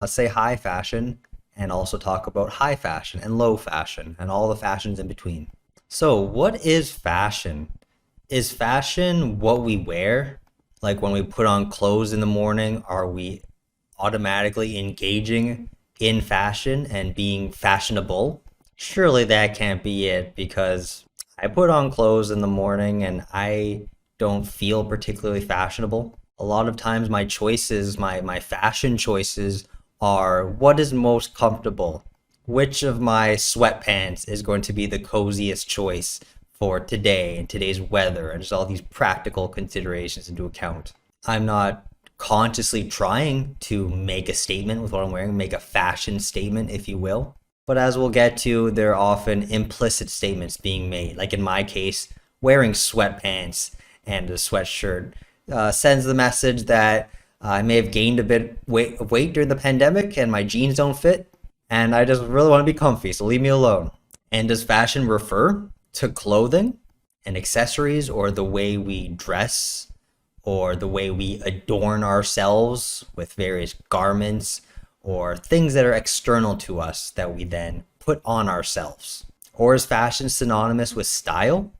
Let's say high fashion and also talk about high fashion and low fashion and all the fashions in between. So, what is fashion? Is fashion what we wear? Like when we put on clothes in the morning, are we automatically engaging in fashion and being fashionable? Surely that can't be it because I put on clothes in the morning and I don't feel particularly fashionable. A lot of times my choices, my fashion choices are what is most comfortable. Which of my sweatpants is going to be the coziest choice for today and today's weather and just all these practical considerations into account. I'm not consciously trying to make a statement with what I'm wearing, make a fashion statement, if you will. But as we'll get to, there are often implicit statements being made. Like in my case, wearing sweatpants and a sweatshirt sends the message that I may have gained a bit of weight during the pandemic and my jeans don't fit, and I just really want to be comfy, so leave me alone. And does fashion refer to clothing and accessories or the way we dress or the way we adorn ourselves with various garments or things that are external to us that we then put on ourselves? Or is fashion synonymous with style?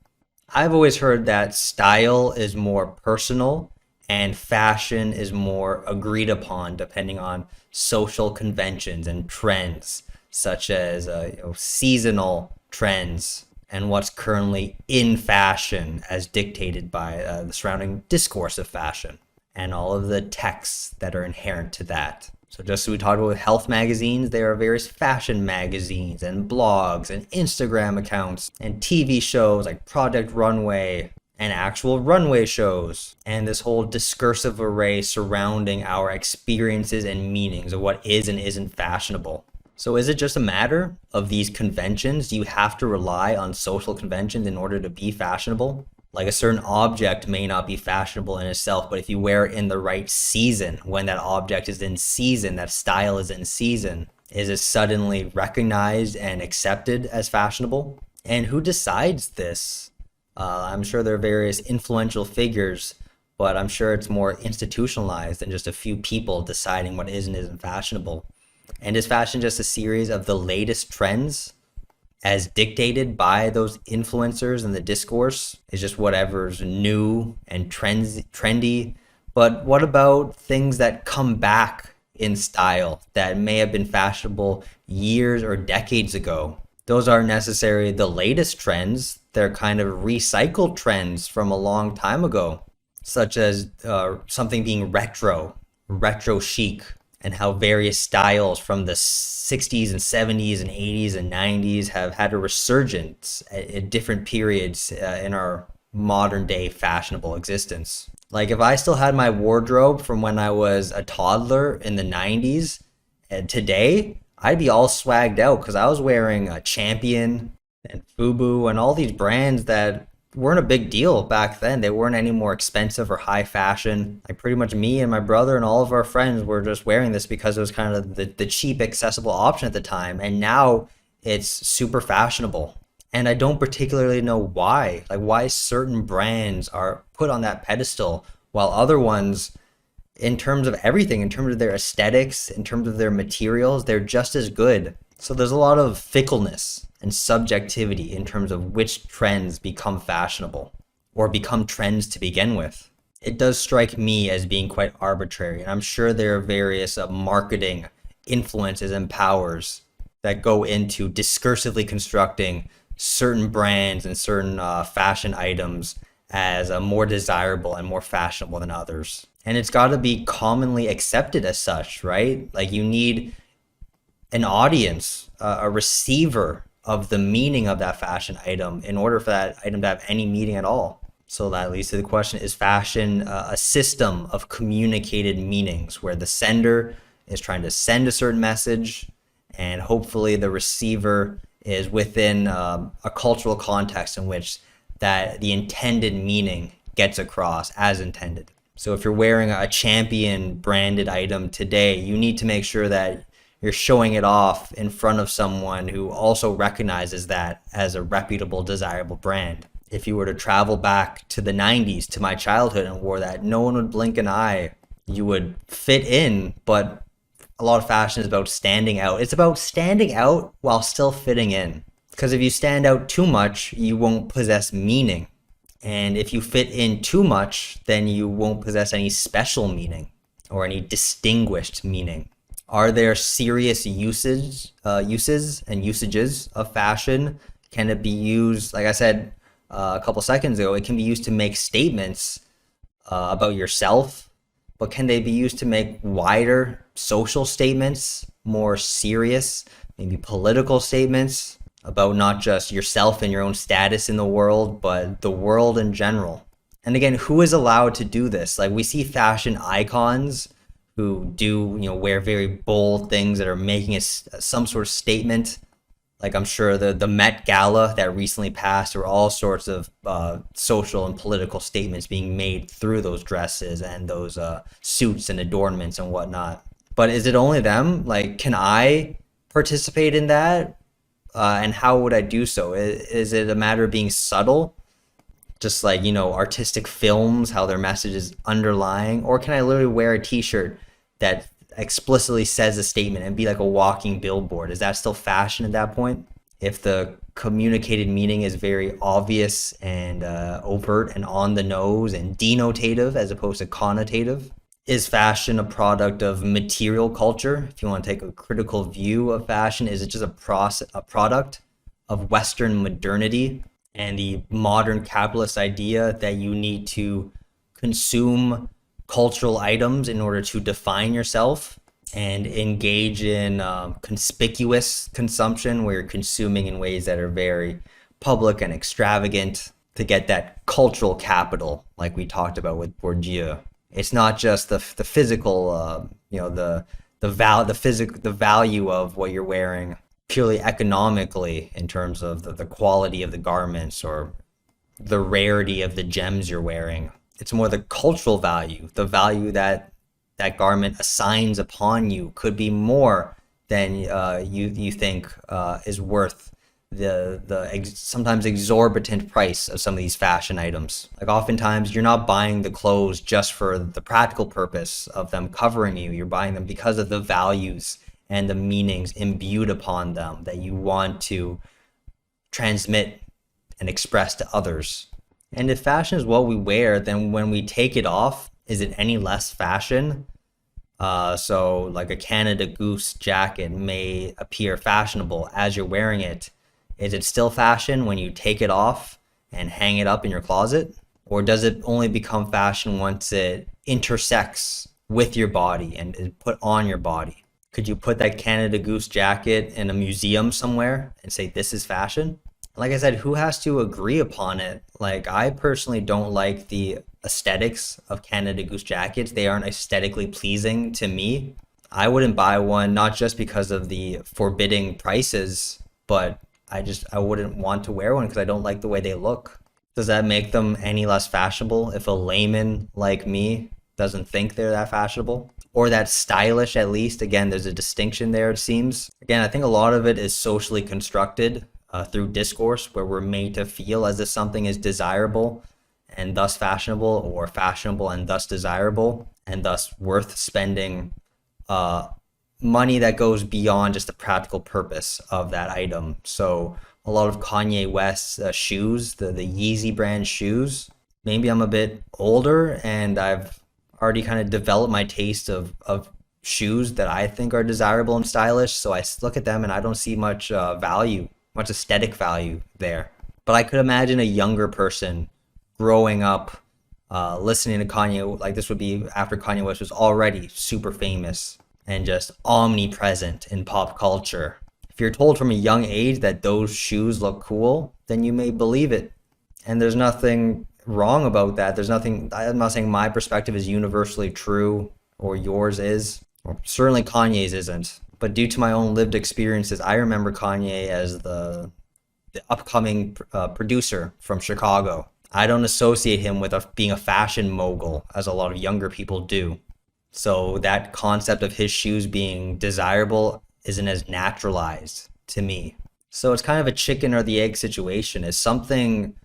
I've always heard that style is more personal and fashion is more agreed upon depending on social conventions and trends, such as seasonal trends and what's currently in fashion as dictated by the surrounding discourse of fashion and all of the texts that are inherent to that. So just as we talked about with health magazines, there are various fashion magazines and blogs and Instagram accounts and TV shows like Project Runway and actual runway shows and this whole discursive array surrounding our experiences and meanings of what is and isn't fashionable. So is it just a matter of these conventions? Do you have to rely on social conventions in order to be fashionable? Like a certain object may not be fashionable in itself, but if you wear it in the right season, when that object is in season, that style is in season, is it suddenly recognized and accepted as fashionable? And who decides this? I'm sure there are various influential figures, but I'm sure it's more institutionalized than just a few people deciding what is and isn't fashionable. And is fashion just a series of the latest trends as dictated by those influencers and the discourse? Is just whatever's new and trendy? But what about things that come back in style that may have been fashionable years or decades ago? Those aren't necessarily the latest trends. They're kind of recycled trends from a long time ago, such as something being retro chic, and how various styles from the 60s and 70s and 80s and 90s have had a resurgence at different periods in our modern day fashionable existence. Like if I still had my wardrobe from when I was a toddler in the 90s and today, I'd be all swagged out because I was wearing a Champion and Fubu and all these brands that weren't a big deal back then. They weren't any more expensive or high fashion. Like pretty much me and my brother and all of our friends were just wearing this because it was kind of the cheap, accessible option at the time. And now it's super fashionable. And I don't particularly know why. Like why certain brands are put on that pedestal while other ones, in terms of everything, in terms of their aesthetics, in terms of their materials, they're just as good. So there's a lot of fickleness and subjectivity in terms of which trends become fashionable or become trends to begin with. It does strike me as being quite arbitrary, and I'm sure there are various marketing influences and powers that go into discursively constructing certain brands and certain fashion items as more desirable and more fashionable than others. And it's got to be commonly accepted as such, right? Like you need an audience, a receiver of the meaning of that fashion item in order for that item to have any meaning at all. So that leads to the question, is fashion a system of communicated meanings where the sender is trying to send a certain message and hopefully the receiver is within a cultural context in which that the intended meaning gets across as intended. So if you're wearing a Champion branded item today, you need to make sure that you're showing it off in front of someone who also recognizes that as a reputable, desirable brand. If you were to travel back to the 90s, to my childhood, and wore that, no one would blink an eye. You would fit in, but a lot of fashion is about standing out. It's about standing out while still fitting in. Because if you stand out too much, you won't possess meaning. And if you fit in too much, then you won't possess any special meaning or any distinguished meaning. Are there serious uses and usages of fashion? Can it be used, like I said a couple seconds ago, it can be used to make statements about yourself, but can they be used to make wider social statements, more serious, maybe political statements about not just yourself and your own status in the world, but the world in general? And again, who is allowed to do this? Like we see fashion icons who do, wear very bold things that are making some sort of statement. Like I'm sure the Met Gala that recently passed, there were all sorts of social and political statements being made through those dresses and those suits and adornments and whatnot. But is it only them? Like, can I participate in that? And how would I do so? Is it a matter of being subtle? Just like, artistic films, how their message is underlying? Or can I literally wear a t-shirt that explicitly says a statement and be like a walking billboard? Is that still fashion at that point? If the communicated meaning is very obvious and overt and on the nose and denotative as opposed to connotative? Is fashion a product of material culture? If you want to take a critical view of fashion, is it just a product of Western modernity and the modern capitalist idea that you need to consume cultural items in order to define yourself and engage in conspicuous consumption where you're consuming in ways that are very public and extravagant to get that cultural capital like we talked about with Bourdieu? It's not just the physical, the value of what you're wearing purely economically in terms of the quality of the garments or the rarity of the gems you're wearing. It's more the cultural value, the value that that garment assigns upon you could be more than you think is worth the sometimes exorbitant price of some of these fashion items. Like oftentimes you're not buying the clothes just for the practical purpose of them covering you. You're buying them because of the values and the meanings imbued upon them that you want to transmit and express to others. And if fashion is what we wear, then when we take it off, is it any less fashion? So like a Canada Goose jacket may appear fashionable as you're wearing it. Is it still fashion when you take it off and hang it up in your closet? Or does it only become fashion once it intersects with your body and is put on your body? Could you put that Canada Goose jacket in a museum somewhere and say this is fashion? Like I said, who has to agree upon it? Like I personally don't like the aesthetics of Canada Goose jackets. They aren't aesthetically pleasing to me. I wouldn't buy one, not just because of the forbidding prices, but I wouldn't want to wear one because I don't like the way they look. Does that make them any less fashionable if a layman like me doesn't think they're that fashionable? Or that stylish at least? Again, there's a distinction there, it seems. Again, I think a lot of it is socially constructed through discourse where we're made to feel as if something is desirable and thus fashionable, or fashionable and thus desirable, and thus worth spending money that goes beyond just the practical purpose of that item. So a lot of Kanye West's shoes, the Yeezy brand shoes, maybe I'm a bit older and I've already kind of developed my taste of shoes that I think are desirable and stylish. So I look at them and I don't see much value, much aesthetic value there. But I could imagine a younger person growing up listening to Kanye, like this would be after Kanye West was already super famous and just omnipresent in pop culture. If you're told from a young age that those shoes look cool, then you may believe it. And there's nothing wrong about that. There's nothing, I'm not saying my perspective is universally true or yours is, or certainly Kanye's isn't. But due to my own lived experiences, I remember Kanye as the upcoming producer from Chicago. I don't associate him with being a fashion mogul as a lot of younger people do. So that concept of his shoes being desirable isn't as naturalized to me. So it's kind of a chicken or the egg situation. Is something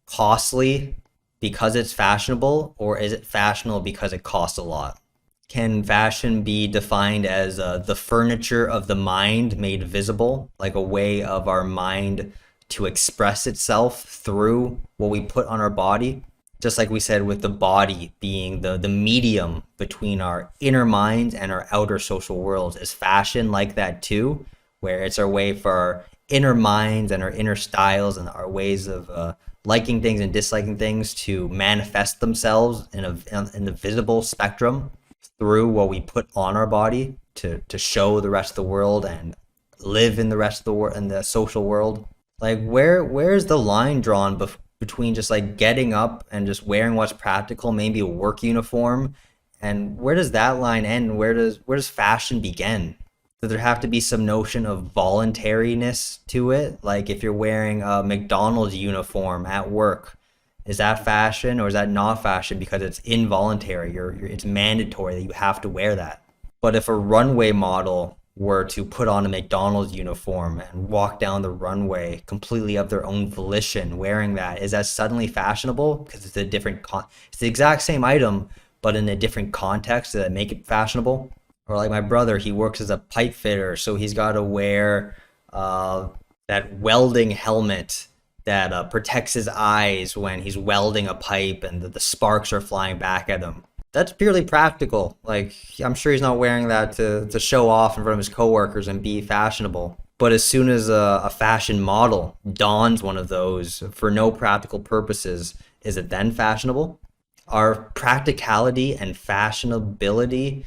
costly because it's fashionable, or is it fashionable because it costs a lot? Can fashion be defined as the furniture of the mind made visible, like a way of our mind to express itself through what we put on our body? Just like we said, with the body being the medium between our inner minds and our outer social worlds, is fashion like that too, where it's our way for our inner minds and our inner styles and our ways of liking things and disliking things to manifest themselves in the visible spectrum through what we put on our body to show the rest of the world and live in the rest of the world, in the social world? Like, where's the line drawn between just like getting up and just wearing what's practical, maybe a work uniform, and where does that line end? Where does fashion begin? Does there have to be some notion of voluntariness to it? Like, if you're wearing a McDonald's uniform at work, is that fashion or is that not fashion because it's involuntary? It's mandatory that you have to wear that. But if a runway model were to put on a McDonald's uniform and walk down the runway completely of their own volition wearing that, is that suddenly fashionable? Because it's it's the exact same item, but in a different context that make it fashionable. Or like my brother, he works as a pipe fitter, so he's got to wear that welding helmet that protects his eyes when he's welding a pipe and the sparks are flying back at him. That's purely practical. Like, I'm sure he's not wearing that to show off in front of his coworkers and be fashionable. But as soon as a fashion model dons one of those for no practical purposes, is it then fashionable? Are practicality and fashionability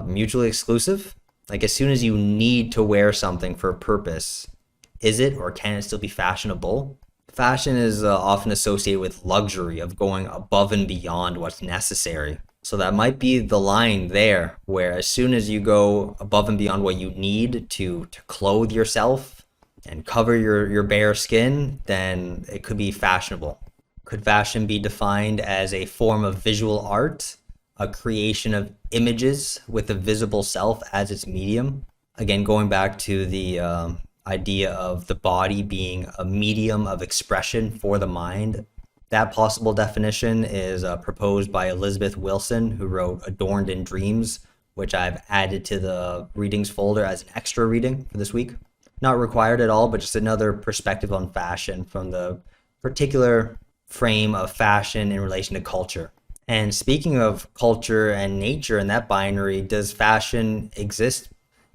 mutually exclusive? Like, as soon as you need to wear something for a purpose, is it or can it still be fashionable? Fashion is often associated with luxury, of going above and beyond what's necessary. So that might be the line there, where as soon as you go above and beyond what you need to clothe yourself and cover your bare skin, then it could be fashionable. Could fashion be defined as a form of visual art, a creation of images with a visible self as its medium? Again, going back to the idea of the body being a medium of expression for the mind. That possible definition is proposed by Elizabeth Wilson, who wrote Adorned in Dreams, which I've added to the readings folder as an extra reading for this week. Not required at all, but just another perspective on fashion from the particular frame of fashion in relation to culture. And speaking of culture and nature and that binary, does fashion exist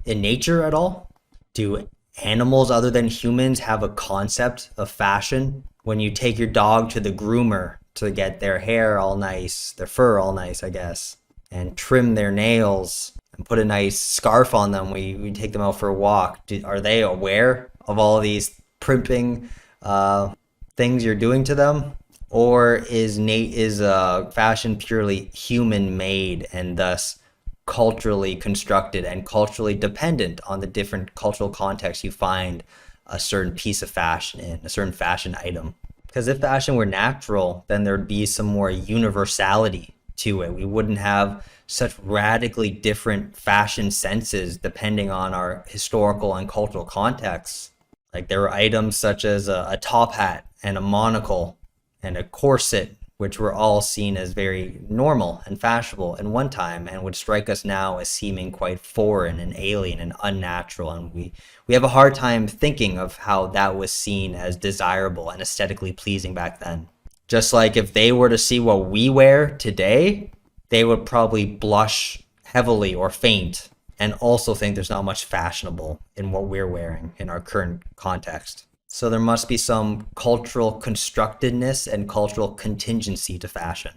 in nature at all? Do animals other than humans have a concept of fashion? When you take your dog to the groomer to get their hair all nice, their fur all nice, I guess, and trim their nails and put a nice scarf on them, we take them out for a walk. Are they aware of all these primping things you're doing to them? Or is fashion purely human made and thus culturally constructed and culturally dependent on the different cultural contexts you find a certain piece of fashion in, a certain fashion item? Because if fashion were natural, then there'd be some more universality to it. We wouldn't have such radically different fashion senses depending on our historical and cultural contexts. Like, there were items such as a top hat and a monocle and a corset, which were all seen as very normal and fashionable in one time and would strike us now as seeming quite foreign and alien and unnatural. And we have a hard time thinking of how that was seen as desirable and aesthetically pleasing back then. Just like if they were to see what we wear today, they would probably blush heavily or faint and also think there's not much fashionable in what we're wearing in our current context. So there must be some cultural constructedness and cultural contingency to fashion.